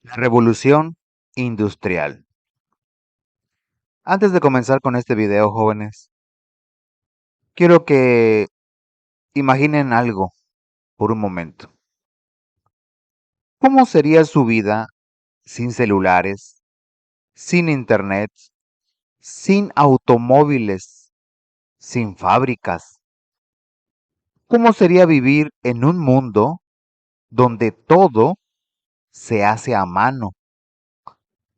La revolución industrial. Antes de comenzar con este video, jóvenes, quiero que imaginen algo por un momento. ¿Cómo sería su vida sin celulares, sin internet, sin automóviles, sin fábricas? ¿Cómo sería vivir en un mundo donde todo se hace a mano,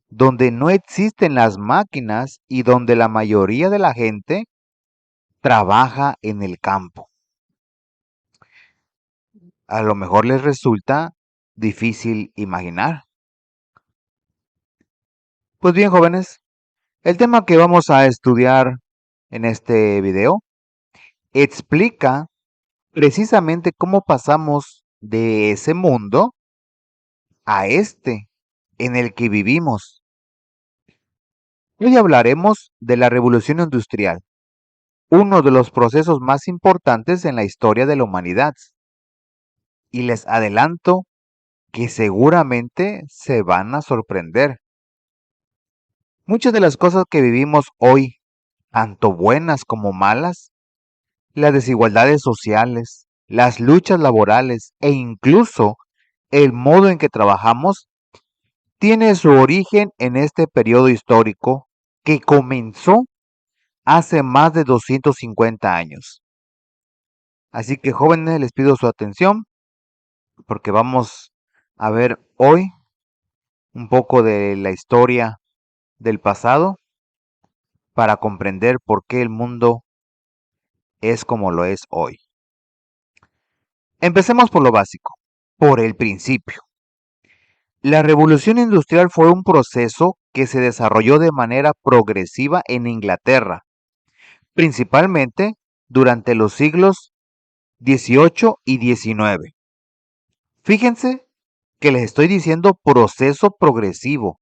donde no existen las máquinas y donde la mayoría de la gente trabaja en el campo? A lo mejor les resulta difícil imaginar. Pues bien, jóvenes, el tema que vamos a estudiar en este video explica precisamente cómo pasamos de ese mundo a este en el que vivimos. Hoy hablaremos de la revolución industrial, uno de los procesos más importantes en la historia de la humanidad. Y les adelanto que seguramente se van a sorprender. Muchas de las cosas que vivimos hoy, tanto buenas como malas, las desigualdades sociales, las luchas laborales e incluso el modo en que trabajamos, tiene su origen en este periodo histórico que comenzó hace más de 250 años. Así que jóvenes, les pido su atención porque vamos a ver hoy un poco de la historia del pasado para comprender por qué el mundo es como lo es hoy. Empecemos por lo básico, por el principio. La revolución industrial fue un proceso que se desarrolló de manera progresiva en Inglaterra, principalmente durante los siglos XVIII y XIX. Fíjense que les estoy diciendo proceso progresivo.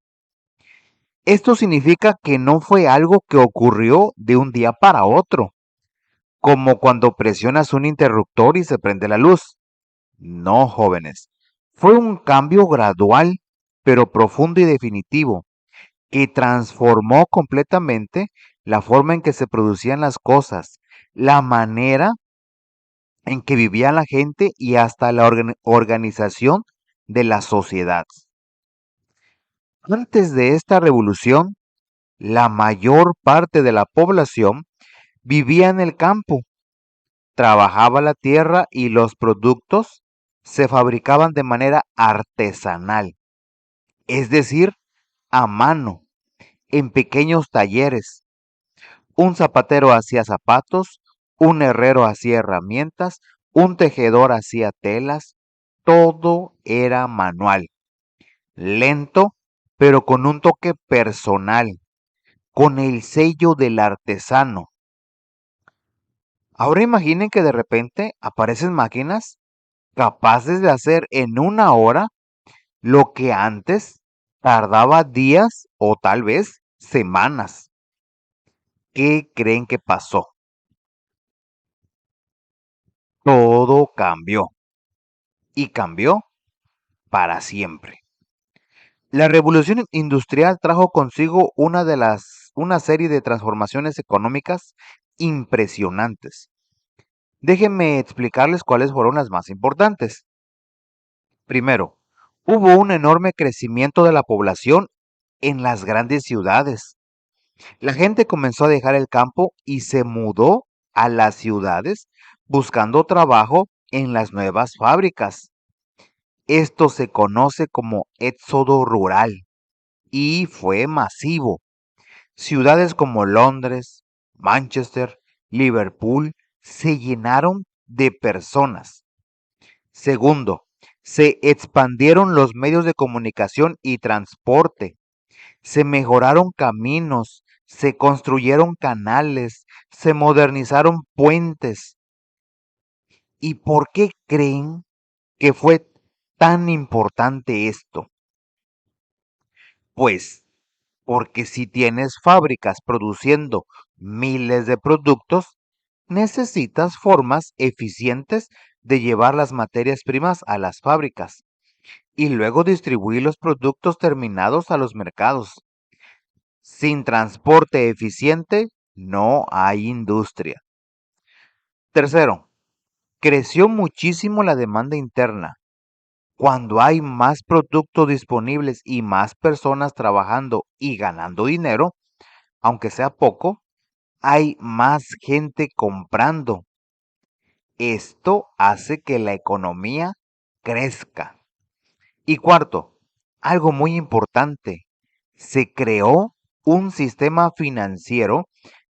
Esto significa que no fue algo que ocurrió de un día para otro, como cuando presionas un interruptor y se prende la luz. No, jóvenes, fue un cambio gradual, pero profundo y definitivo, que transformó completamente la forma en que se producían las cosas, la manera en que vivía la gente y hasta la organización de la sociedad. Antes de esta revolución, la mayor parte de la población vivía en el campo, trabajaba la tierra y los productos se fabricaban de manera artesanal, es decir, a mano, en pequeños talleres. Un zapatero hacía zapatos, un herrero hacía herramientas, un tejedor hacía telas, todo era manual, lento, pero con un toque personal, con el sello del artesano. Ahora imaginen que de repente aparecen máquinas capaces de hacer en una hora lo que antes tardaba días o tal vez semanas. ¿Qué creen que pasó? Todo cambió y cambió para siempre. La revolución industrial trajo consigo una serie de transformaciones económicas impresionantes. Déjenme explicarles cuáles fueron las más importantes. Primero, hubo un enorme crecimiento de la población en las grandes ciudades. La gente comenzó a dejar el campo y se mudó a las ciudades buscando trabajo en las nuevas fábricas. Esto se conoce como éxodo rural y fue masivo. Ciudades como Londres, Manchester, Liverpool se llenaron de personas. Segundo, se expandieron los medios de comunicación y transporte. Se mejoraron caminos, se construyeron canales, se modernizaron puentes. ¿Y por qué creen que fue tan importante esto? Pues porque si tienes fábricas produciendo miles de productos, necesitas formas eficientes de llevar las materias primas a las fábricas. y luego distribuir los productos terminados a los mercados. Sin transporte eficiente, no hay industria. Tercero, creció muchísimo la demanda interna. Cuando hay más productos disponibles y más personas trabajando y ganando dinero, aunque sea poco, hay más gente comprando. Esto hace que la economía crezca. Y cuarto, algo muy importante, se creó un sistema financiero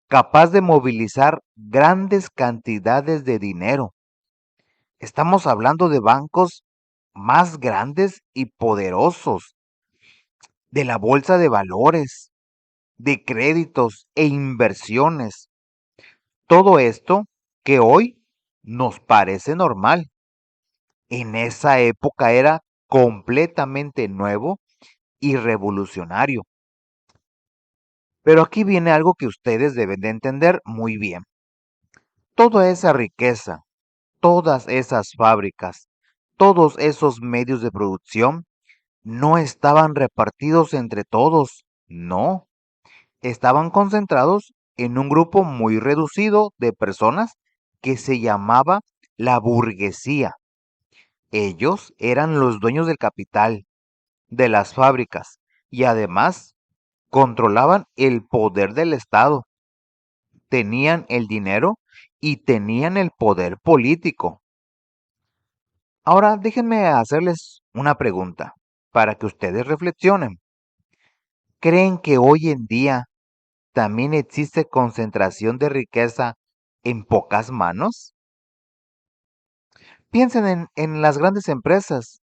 capaz de movilizar grandes cantidades de dinero. Estamos hablando de bancos más grandes y poderosos, de la bolsa de valores, de créditos e inversiones. Todo esto que hoy nos parece normal, en esa época era completamente nuevo y revolucionario. Pero aquí viene algo que ustedes deben de entender muy bien. Toda esa riqueza, todas esas fábricas, todos esos medios de producción no estaban repartidos entre todos, no, estaban concentrados en un grupo muy reducido de personas que se llamaba la burguesía. Ellos eran los dueños del capital, de las fábricas y además controlaban el poder del Estado, tenían el dinero y tenían el poder político. Ahora déjenme hacerles una pregunta para que ustedes reflexionen. ¿Creen que hoy en día también existe concentración de riqueza en pocas manos? Piensen en las grandes empresas,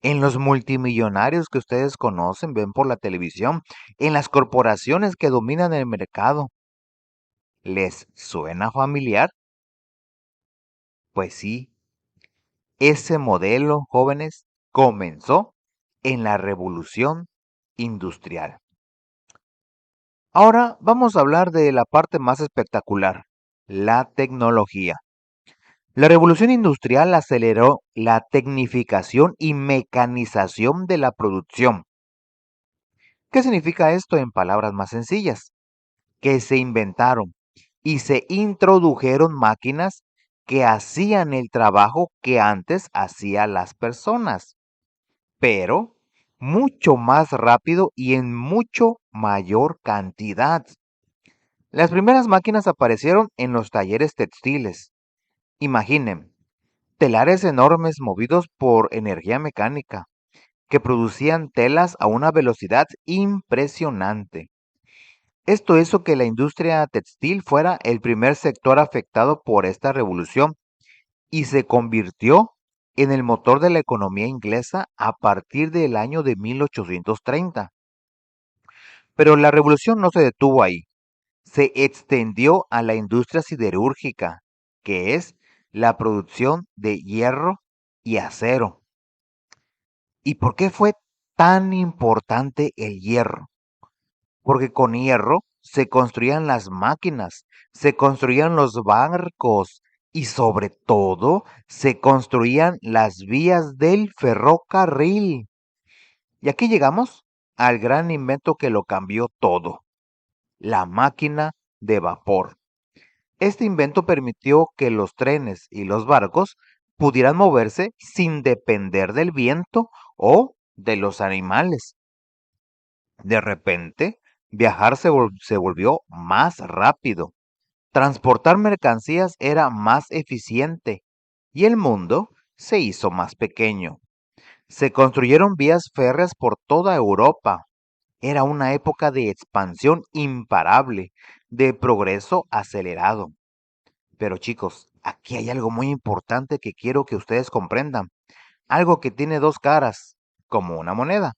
en los multimillonarios que ustedes conocen, ven por la televisión, en las corporaciones que dominan el mercado. ¿Les suena familiar? Pues sí, ese modelo, jóvenes, comenzó en la revolución industrial. Ahora vamos a hablar de la parte más espectacular, la tecnología. La revolución industrial aceleró la tecnificación y mecanización de la producción. ¿Qué significa esto en palabras más sencillas? Que se inventaron y se introdujeron máquinas que hacían el trabajo que antes hacían las personas, pero mucho más rápido y en mucho mayor cantidad. Las primeras máquinas aparecieron en los talleres textiles. Imaginen, telares enormes movidos por energía mecánica, que producían telas a una velocidad impresionante. Esto hizo que la industria textil fuera el primer sector afectado por esta revolución y se convirtió en el motor de la economía inglesa a partir del año de 1830. Pero la revolución no se detuvo ahí, se extendió a la industria siderúrgica, que es la producción de hierro y acero. ¿Y por qué fue tan importante el hierro? Porque con hierro se construían las máquinas, se construían los barcos y sobre todo se construían las vías del ferrocarril. Y aquí llegamos al gran invento que lo cambió todo, la máquina de vapor. Este invento permitió que los trenes y los barcos pudieran moverse sin depender del viento o de los animales. De repente, viajar se volvió más rápido, transportar mercancías era más eficiente y el mundo se hizo más pequeño. Se construyeron vías férreas por toda Europa. Era una época de expansión imparable, de progreso acelerado. Pero chicos, aquí hay algo muy importante que quiero que ustedes comprendan. Algo que tiene dos caras, como una moneda.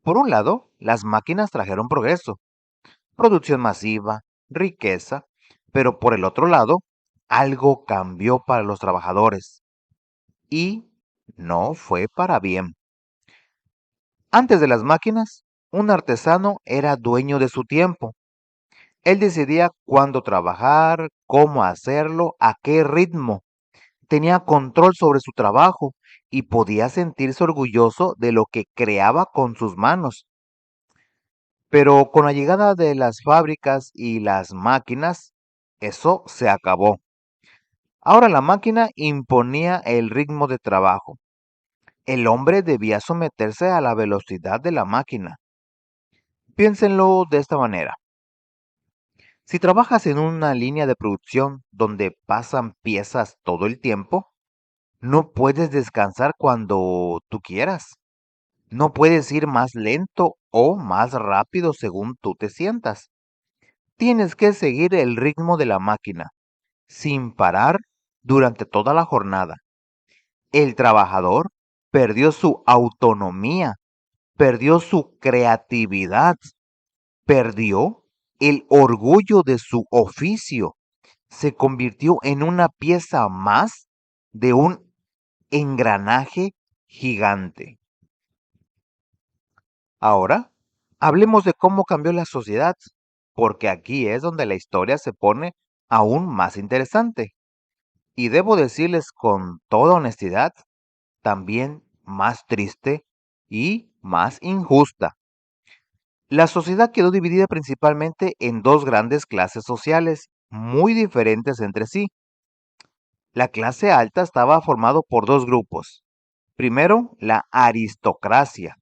Por un lado, las máquinas trajeron progreso, producción masiva, riqueza, pero por el otro lado, algo cambió para los trabajadores y no fue para bien. Antes de las máquinas, un artesano era dueño de su tiempo. Él decidía cuándo trabajar, cómo hacerlo, a qué ritmo. tenía control sobre su trabajo y podía sentirse orgulloso de lo que creaba con sus manos. Pero con la llegada de las fábricas y las máquinas, eso se acabó. Ahora la máquina imponía el ritmo de trabajo. El hombre debía someterse a la velocidad de la máquina. Piénsenlo de esta manera. Si trabajas en una línea de producción donde pasan piezas todo el tiempo, no puedes descansar cuando tú quieras. No puedes ir más lento o más rápido según tú te sientas. Tienes que seguir el ritmo de la máquina, sin parar durante toda la jornada. El trabajador perdió su autonomía, perdió su creatividad, perdió el orgullo de su oficio, se convirtió en una pieza más de un engranaje gigante. Ahora, hablemos de cómo cambió la sociedad, porque aquí es donde la historia se pone aún más interesante. Y debo decirles con toda honestidad, también más triste y más injusta. La sociedad quedó dividida principalmente en dos grandes clases sociales, muy diferentes entre sí. La clase alta estaba formado por dos grupos. Primero, la aristocracia,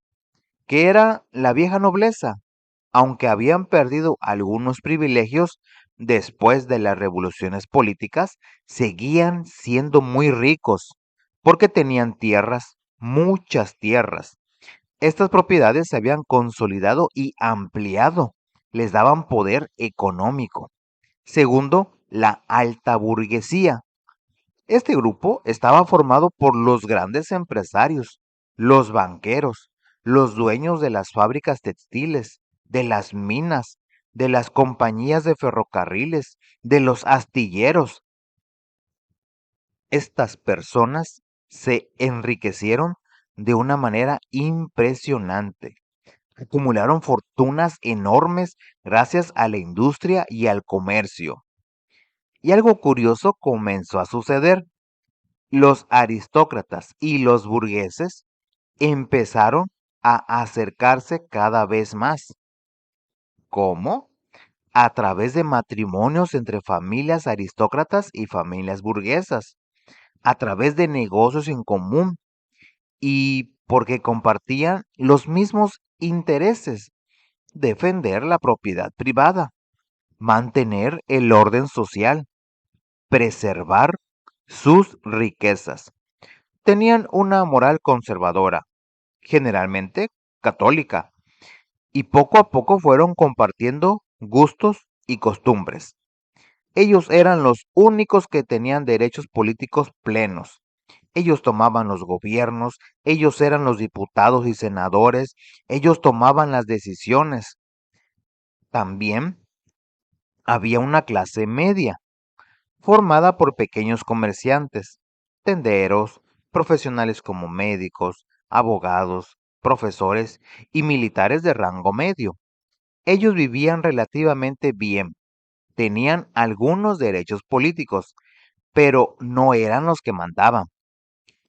que era la vieja nobleza, aunque habían perdido algunos privilegios después de las revoluciones políticas, seguían siendo muy ricos, porque tenían tierras, muchas tierras. Estas propiedades se habían consolidado y ampliado, les daban poder económico. Segundo, la alta burguesía. Este grupo estaba formado por los grandes empresarios, los banqueros, los dueños de las fábricas textiles, de las minas, de las compañías de ferrocarriles, de los astilleros. Estas personas se enriquecieron de una manera impresionante. Acumularon fortunas enormes gracias a la industria y al comercio. Y algo curioso comenzó a suceder. Los aristócratas y los burgueses empezaron a acercarse cada vez más. ¿Cómo? A través de matrimonios entre familias aristócratas y familias burguesas, a través de negocios en común y porque compartían los mismos intereses: defender la propiedad privada, mantener el orden social, preservar sus riquezas. Tenían una moral conservadora, generalmente católica, y poco a poco fueron compartiendo gustos y costumbres. Ellos eran los únicos que tenían derechos políticos plenos. Ellos tomaban los gobiernos, ellos eran los diputados y senadores, ellos tomaban las decisiones. También había una clase media, formada por pequeños comerciantes, tenderos, profesionales como médicos, abogados, profesores y militares de rango medio. Ellos vivían relativamente bien, tenían algunos derechos políticos, pero no eran los que mandaban.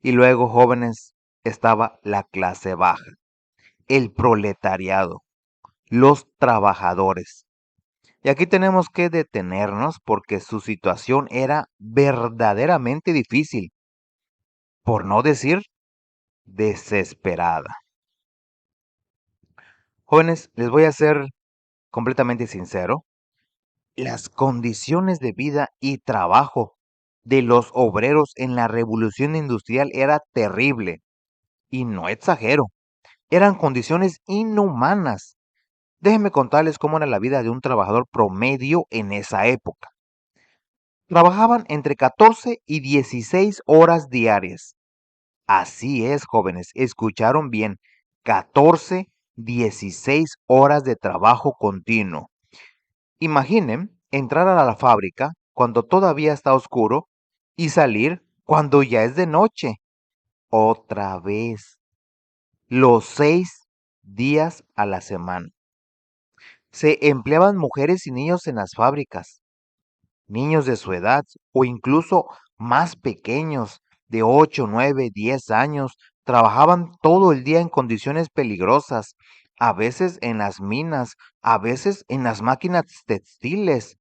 Y luego, jóvenes, estaba la clase baja, el proletariado, los trabajadores. Y aquí tenemos que detenernos porque su situación era verdaderamente difícil, por no decir desesperada. Jóvenes, les voy a ser completamente sincero. Las condiciones de vida y trabajo de los obreros en la revolución industrial era terrible. Y no exagero, eran condiciones inhumanas. Déjenme contarles cómo era la vida de un trabajador promedio en esa época. Trabajaban entre 14 y 16 horas diarias. Así es, jóvenes, escucharon bien, 14, 16 horas de trabajo continuo. Imaginen entrar a la fábrica cuando todavía está oscuro y salir cuando ya es de noche. Otra vez, los 6 días a la semana. Se empleaban mujeres y niños en las fábricas, niños de su edad o incluso más pequeños, de 8, 9, 10 años, trabajaban todo el día en condiciones peligrosas, a veces en las minas, a veces en las máquinas textiles.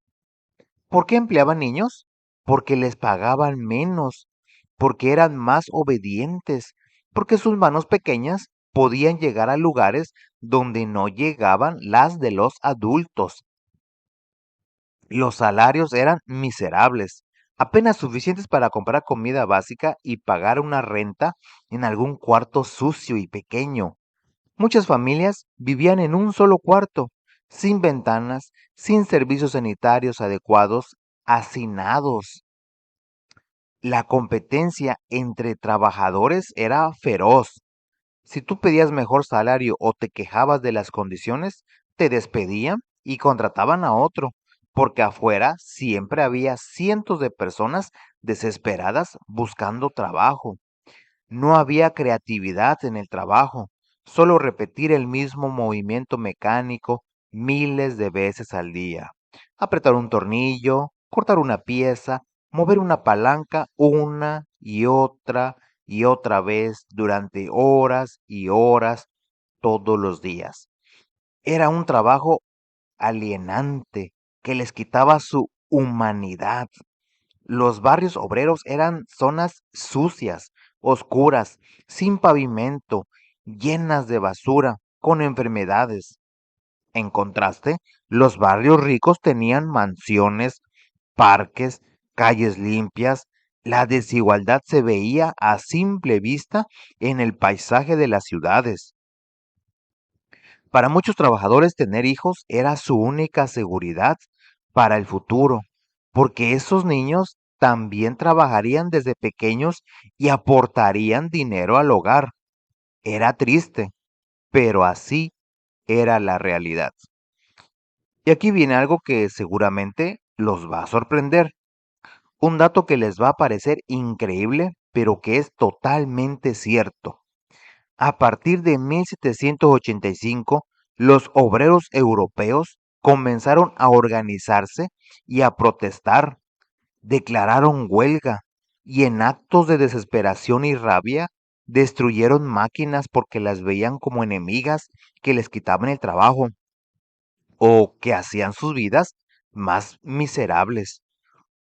¿Por qué empleaban niños? Porque les pagaban menos, porque eran más obedientes, porque sus manos pequeñas podían llegar a lugares donde no llegaban las de los adultos. Los salarios eran miserables, apenas suficientes para comprar comida básica y pagar una renta en algún cuarto sucio y pequeño. Muchas familias vivían en un solo cuarto, sin ventanas, sin servicios sanitarios adecuados, hacinados. La competencia entre trabajadores era feroz. Si tú pedías mejor salario o te quejabas de las condiciones, te despedían y contrataban a otro, porque afuera siempre había cientos de personas desesperadas buscando trabajo. No había creatividad en el trabajo, solo repetir el mismo movimiento mecánico miles de veces al día. Apretar un tornillo, cortar una pieza, mover una palanca y otra vez durante horas y horas todos los días. Era un trabajo alienante que les quitaba su humanidad. Los barrios obreros eran zonas sucias, oscuras, sin pavimento, llenas de basura, con enfermedades. En contraste, los barrios ricos tenían mansiones, parques, calles limpias. La desigualdad se veía a simple vista en el paisaje de las ciudades. Para muchos trabajadores tener hijos era su única seguridad para el futuro, porque esos niños también trabajarían desde pequeños y aportarían dinero al hogar. Era triste, pero así era la realidad. Y aquí viene algo que seguramente los va a sorprender, un dato que les va a parecer increíble, pero que es totalmente cierto. A partir de 1785, los obreros europeos comenzaron a organizarse y a protestar, declararon huelga y en actos de desesperación y rabia destruyeron máquinas porque las veían como enemigas que les quitaban el trabajo o que hacían sus vidas más miserables.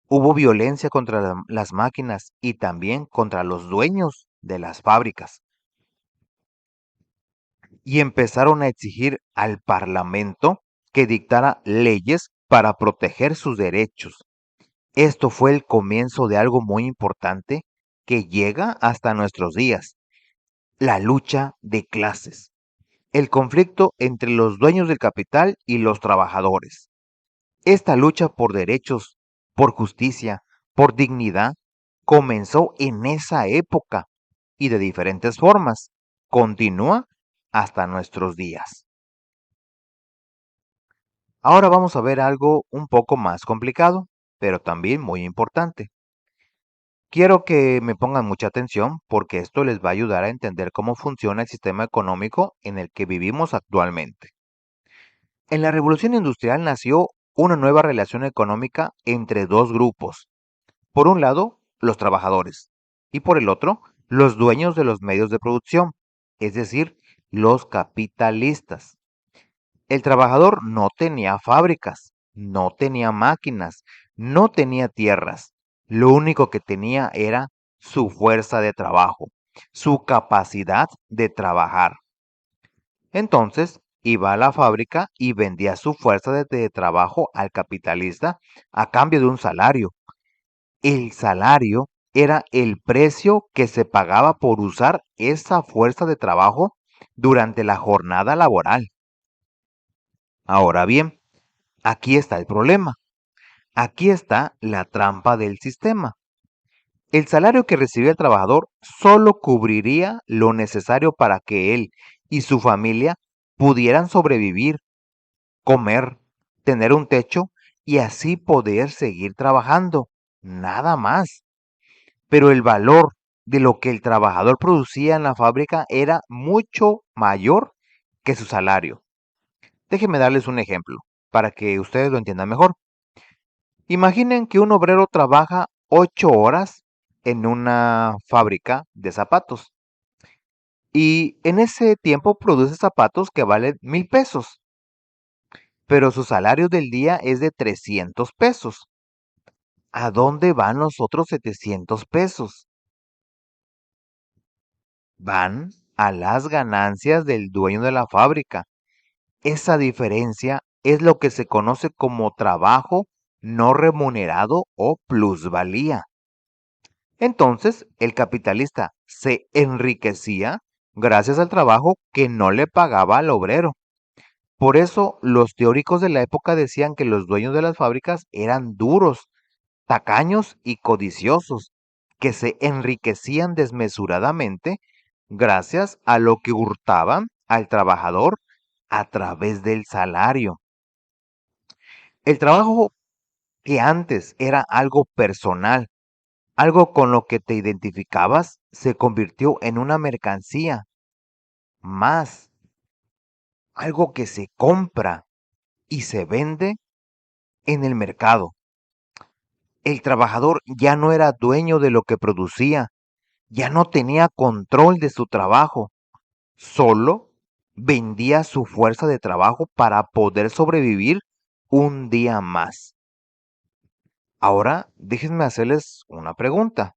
Hubo violencia contra las máquinas y también contra los dueños de las fábricas y empezaron a exigir al Parlamento que dictara leyes para proteger sus derechos. Esto fue el comienzo de algo muy importante que llega hasta nuestros días, la lucha de clases, el conflicto entre los dueños del capital y los trabajadores. Esta lucha por derechos, por justicia, por dignidad, comenzó en esa época y de diferentes formas. Continúa hasta nuestros días. Ahora vamos a ver algo un poco más complicado, pero también muy importante. Quiero que me pongan mucha atención porque esto les va a ayudar a entender cómo funciona el sistema económico en el que vivimos actualmente. En la Revolución Industrial nació una nueva relación económica entre dos grupos. Por un lado, los trabajadores y por el otro, los dueños de los medios de producción, es decir, los capitalistas. El trabajador no tenía fábricas, no tenía máquinas, no tenía tierras. Lo único que tenía era su fuerza de trabajo, su capacidad de trabajar. Entonces, iba a la fábrica y vendía su fuerza de trabajo al capitalista a cambio de un salario. El salario era el precio que se pagaba por usar esa fuerza de trabajo durante la jornada laboral. Ahora bien, aquí está el problema. Aquí está la trampa del sistema. El salario que recibía el trabajador solo cubriría lo necesario para que él y su familia pudieran sobrevivir, comer, tener un techo y así poder seguir trabajando. Nada más. Pero el valor de lo que el trabajador producía en la fábrica era mucho mayor que su salario. Déjenme darles un ejemplo para que ustedes lo entiendan mejor. Imaginen que un obrero trabaja 8 horas en una fábrica de zapatos. Y en ese tiempo produce zapatos que valen 1,000 pesos, pero su salario del día es de 300 pesos. ¿A dónde van los otros 700 pesos? Van a las ganancias del dueño de la fábrica. Esa diferencia es lo que se conoce como trabajo no remunerado o plusvalía. Entonces, el capitalista se enriquecía gracias al trabajo que no le pagaba al obrero. Por eso, los teóricos de la época decían que los dueños de las fábricas eran duros, tacaños y codiciosos, que se enriquecían desmesuradamente gracias a lo que hurtaban al trabajador a través del salario. El trabajo que antes era algo personal, algo con lo que te identificabas, se convirtió en una mercancía, más algo que se compra y se vende en el mercado. El trabajador ya no era dueño de lo que producía, ya no tenía control de su trabajo, solo vendía su fuerza de trabajo para poder sobrevivir un día más. Ahora, déjenme hacerles una pregunta.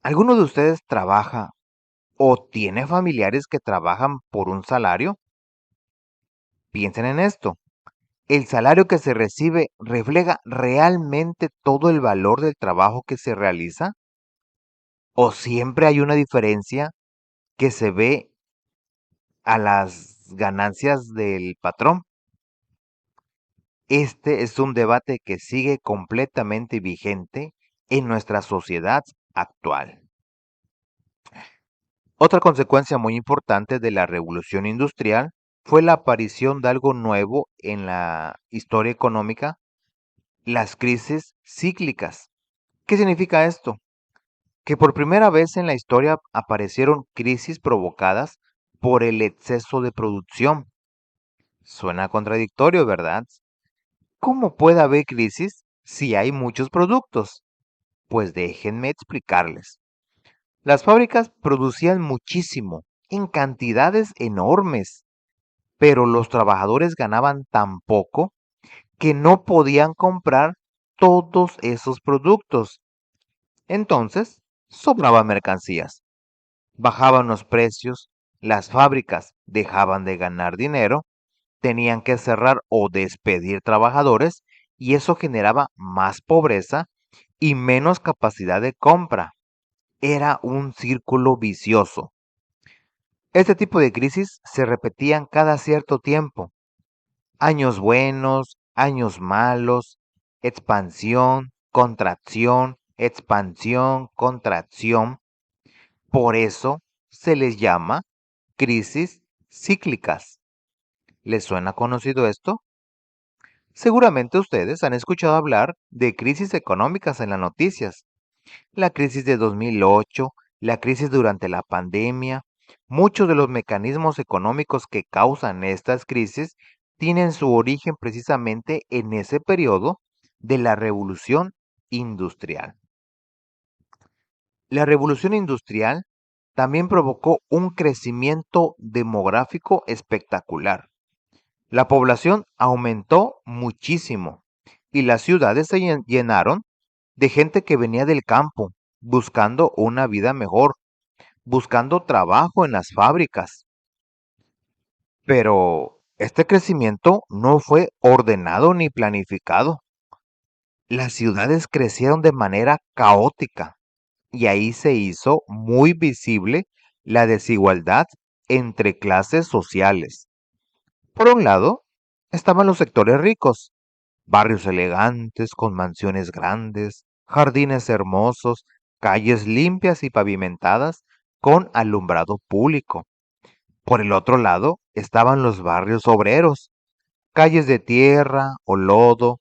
¿Alguno de ustedes trabaja o tiene familiares que trabajan por un salario? Piensen en esto. ¿El salario que se recibe refleja realmente todo el valor del trabajo que se realiza? ¿O siempre hay una diferencia que se ve a las ganancias del patrón? Este es un debate que sigue completamente vigente en nuestra sociedad actual. Otra consecuencia muy importante de la revolución industrial fue la aparición de algo nuevo en la historia económica, las crisis cíclicas. ¿Qué significa esto? Que por primera vez en la historia aparecieron crisis provocadas por el exceso de producción. Suena contradictorio, ¿verdad? ¿Cómo puede haber crisis si hay muchos productos? Pues déjenme explicarles. Las fábricas producían muchísimo, en cantidades enormes, pero los trabajadores ganaban tan poco que no podían comprar todos esos productos. Entonces, sobraban mercancías, bajaban los precios, las fábricas dejaban de ganar dinero, tenían que cerrar o despedir trabajadores y eso generaba más pobreza y menos capacidad de compra. Era un círculo vicioso. Este tipo de crisis se repetían cada cierto tiempo. Años buenos, años malos, expansión, contracción, expansión, contracción. Por eso se les llama crisis cíclicas. ¿Les suena conocido esto? Seguramente ustedes han escuchado hablar de crisis económicas en las noticias. La crisis de 2008, la crisis durante la pandemia. Muchos de los mecanismos económicos que causan estas crisis tienen su origen precisamente en ese periodo de la revolución industrial. La revolución industrial también provocó un crecimiento demográfico espectacular. La población aumentó muchísimo y las ciudades se llenaron de gente que venía del campo, buscando una vida mejor, buscando trabajo en las fábricas. Pero este crecimiento no fue ordenado ni planificado. Las ciudades crecieron de manera caótica y ahí se hizo muy visible la desigualdad entre clases sociales. Por un lado, estaban los sectores ricos, barrios elegantes con mansiones grandes, jardines hermosos, calles limpias y pavimentadas con alumbrado público. Por el otro lado estaban los barrios obreros, calles de tierra o lodo,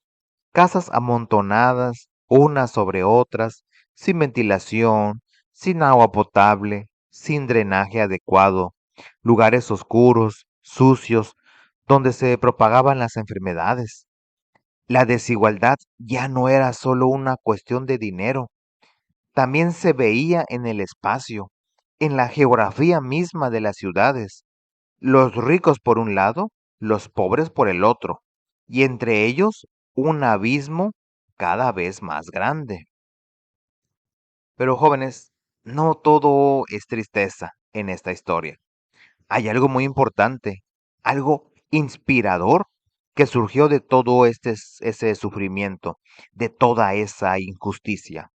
casas amontonadas unas sobre otras, sin ventilación, sin agua potable, sin drenaje adecuado, lugares oscuros, sucios, donde se propagaban las enfermedades. La desigualdad ya no era solo una cuestión de dinero, También se veía en el espacio, en la geografía misma de las ciudades, los ricos por un lado, los pobres por el otro, y entre ellos un abismo cada vez más grande. Pero jóvenes, no todo es tristeza en esta historia. Hay algo muy importante, algo inspirador que surgió de todo ese sufrimiento, de toda esa injusticia.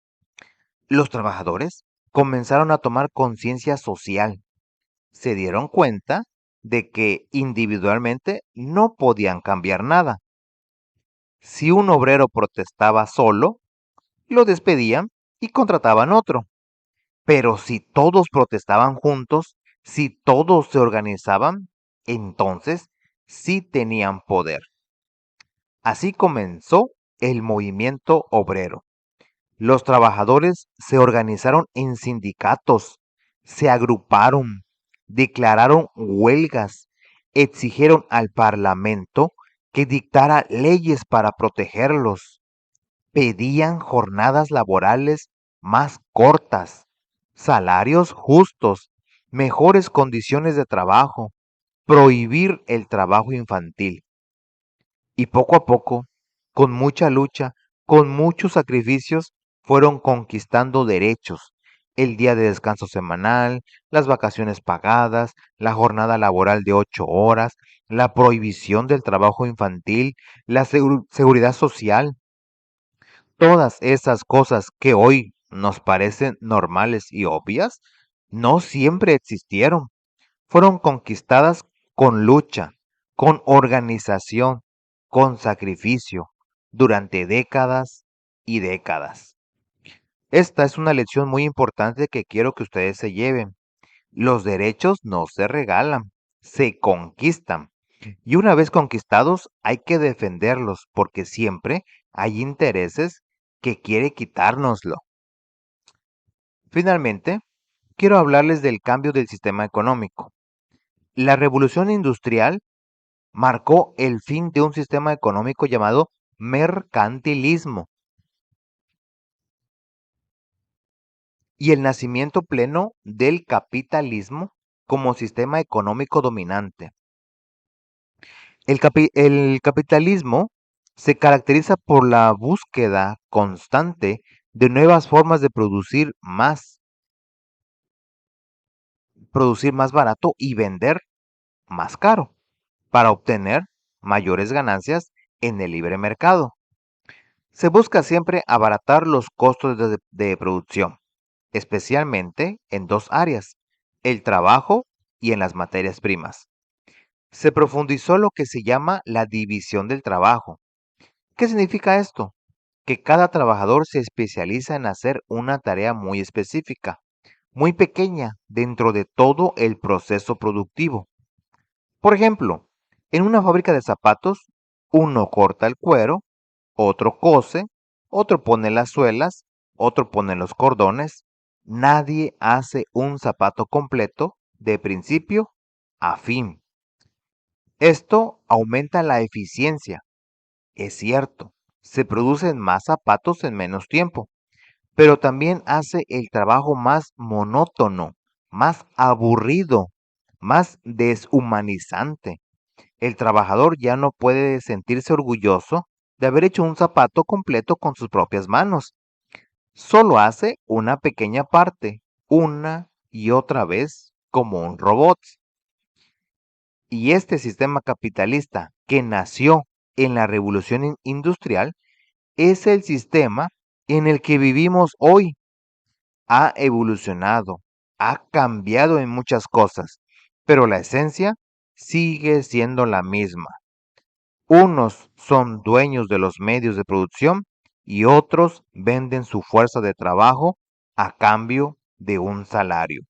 Los trabajadores comenzaron a tomar conciencia social, se dieron cuenta de que individualmente no podían cambiar nada. Si un obrero protestaba solo, lo despedían y contrataban otro. Pero si todos protestaban juntos, si todos se organizaban, entonces sí tenían poder. Así comenzó el movimiento obrero. Los trabajadores se organizaron en sindicatos, se agruparon, declararon huelgas, exigieron al Parlamento que dictara leyes para protegerlos, pedían jornadas laborales más cortas, salarios justos, mejores condiciones de trabajo, prohibir el trabajo infantil. Y poco a poco, con mucha lucha, con muchos sacrificios, fueron conquistando derechos. El día de descanso semanal, las vacaciones pagadas, la jornada laboral de 8 horas, la prohibición del trabajo infantil, la seguridad social. Todas esas cosas que hoy nos parecen normales y obvias, no siempre existieron. Fueron conquistadas con lucha, con organización, con sacrificio, durante décadas y décadas. Esta es una lección muy importante que quiero que ustedes se lleven. Los derechos no se regalan, se conquistan. Y una vez conquistados, hay que defenderlos porque siempre hay intereses que quiere quitárnoslo. Finalmente, quiero hablarles del cambio del sistema económico. La revolución industrial marcó el fin de un sistema económico llamado mercantilismo y el nacimiento pleno del capitalismo como sistema económico dominante. El capitalismo se caracteriza por la búsqueda constante de nuevas formas de producir más barato y vender más caro para obtener mayores ganancias en el libre mercado. Se busca siempre abaratar los costos de producción, especialmente en dos áreas, el trabajo y en las materias primas. Se profundizó lo que se llama la división del trabajo. ¿Qué significa esto? Que cada trabajador se especializa en hacer una tarea muy específica, muy pequeña dentro de todo el proceso productivo. Por ejemplo, en una fábrica de zapatos, uno corta el cuero, otro cose, otro pone las suelas, otro pone los cordones. Nadie hace un zapato completo de principio a fin. Esto aumenta la eficiencia. Es cierto, se producen más zapatos en menos tiempo, pero también hace el trabajo más monótono, más aburrido, más deshumanizante. El trabajador ya no puede sentirse orgulloso de haber hecho un zapato completo con sus propias manos. Solo hace una pequeña parte, una y otra vez, como un robot. Y este sistema capitalista que nació en la revolución industrial es el sistema en el que vivimos hoy. Ha evolucionado, ha cambiado en muchas cosas, pero la esencia sigue siendo la misma. Unos son dueños de los medios de producción y otros venden su fuerza de trabajo a cambio de un salario.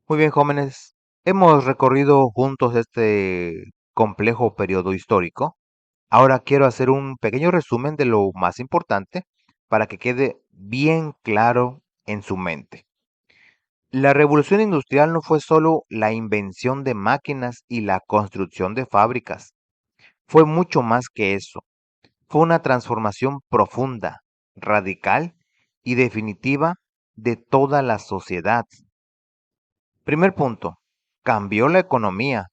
Muy bien, jóvenes, hemos recorrido juntos este complejo periodo histórico. Ahora quiero hacer un pequeño resumen de lo más importante para que quede bien claro en su mente. La revolución industrial no fue solo la invención de máquinas y la construcción de fábricas, fue mucho más que eso. Fue una transformación profunda, radical y definitiva de toda la sociedad. Primer punto, cambió la economía,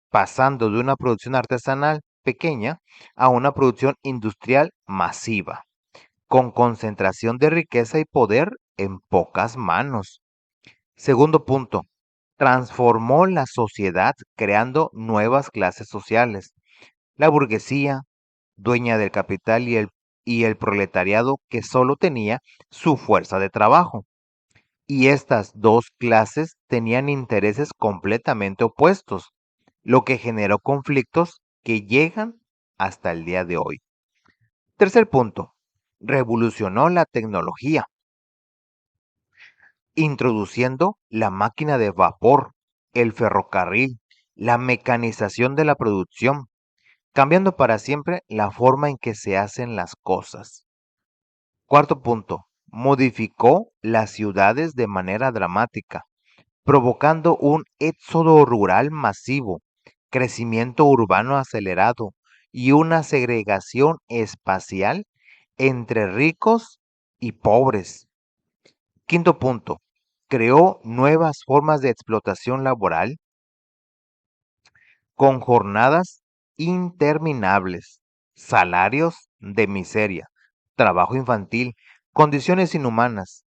pasando de una producción artesanal pequeña a una producción industrial masiva, con concentración de riqueza y poder en pocas manos. Segundo punto, transformó la sociedad creando nuevas clases sociales. La burguesía, dueña del capital y el proletariado que solo tenía su fuerza de trabajo. Y estas dos clases tenían intereses completamente opuestos, lo que generó conflictos que llegan hasta el día de hoy. Tercer punto, revolucionó la tecnología, introduciendo la máquina de vapor, el ferrocarril, la mecanización de la producción, cambiando para siempre la forma en que se hacen las cosas. Cuarto punto, modificó las ciudades de manera dramática, provocando un éxodo rural masivo, crecimiento urbano acelerado y una segregación espacial entre ricos y pobres. Quinto punto, creó nuevas formas de explotación laboral con jornadas interminables, salarios de miseria, trabajo infantil, condiciones inhumanas,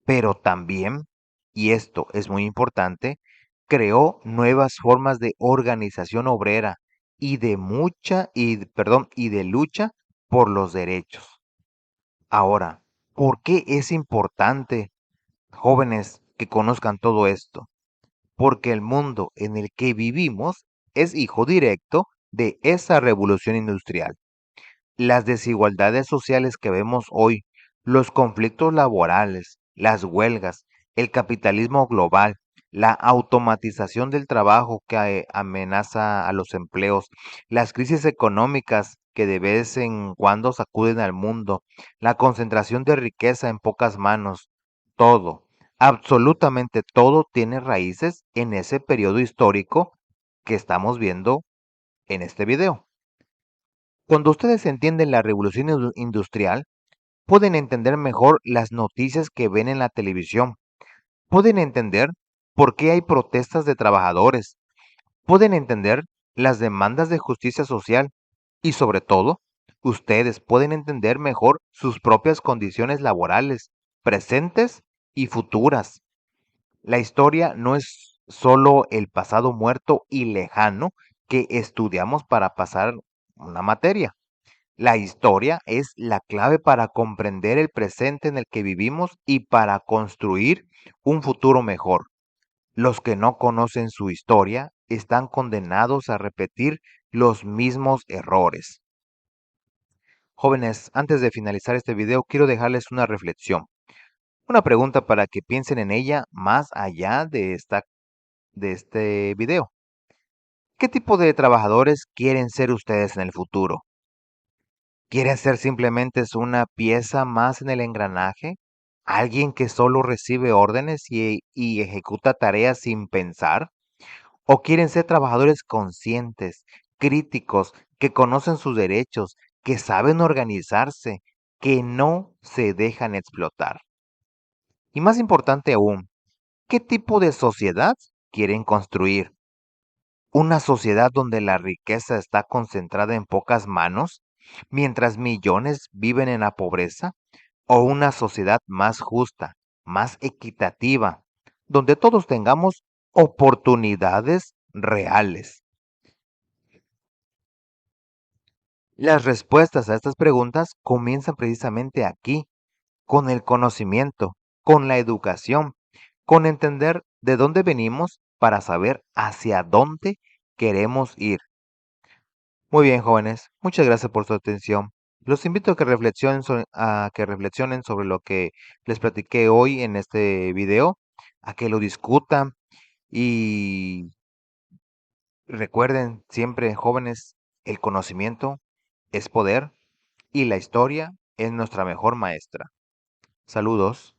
pero también, y esto es muy importante, creó nuevas formas de organización obrera y de lucha por los derechos. Ahora, ¿por qué es importante, jóvenes, que conozcan todo esto? Porque el mundo en el que vivimos es hijo directo de esa revolución industrial. Las desigualdades sociales que vemos hoy, los conflictos laborales, las huelgas, el capitalismo global, la automatización del trabajo que amenaza a los empleos, las crisis económicas que de vez en cuando sacuden al mundo, la concentración de riqueza en pocas manos, todo, absolutamente todo tiene raíces en ese periodo histórico que estamos viendo en este video. Cuando ustedes entienden la revolución industrial, pueden entender mejor las noticias que ven en la televisión, pueden entender por qué hay protestas de trabajadores, pueden entender las demandas de justicia social y sobre todo, ustedes pueden entender mejor sus propias condiciones laborales, presentes y futuras. La historia no es solo el pasado muerto y lejano que estudiamos para pasar una materia. La historia es la clave para comprender el presente en el que vivimos y para construir un futuro mejor. Los que no conocen su historia están condenados a repetir los mismos errores. Jóvenes, antes de finalizar este video, quiero dejarles una reflexión, una pregunta para que piensen en ella más allá de este video. ¿Qué tipo de trabajadores quieren ser ustedes en el futuro? ¿Quieren ser simplemente una pieza más en el engranaje? ¿Alguien que solo recibe órdenes y ejecuta tareas sin pensar? ¿O quieren ser trabajadores conscientes, críticos, que conocen sus derechos, que saben organizarse, que no se dejan explotar? Y más importante aún, ¿qué tipo de sociedad quieren construir? ¿Una sociedad donde la riqueza está concentrada en pocas manos, mientras millones viven en la pobreza? ¿O una sociedad más justa, más equitativa, donde todos tengamos oportunidades reales? Las respuestas a estas preguntas comienzan precisamente aquí, con el conocimiento, con la educación, con entender de dónde venimos para saber hacia dónde queremos ir. Muy bien, jóvenes, muchas gracias por su atención. Los invito a que reflexionen sobre lo que les platiqué hoy en este video, a que lo discutan y recuerden siempre, jóvenes, el conocimiento es poder y la historia es nuestra mejor maestra. Saludos.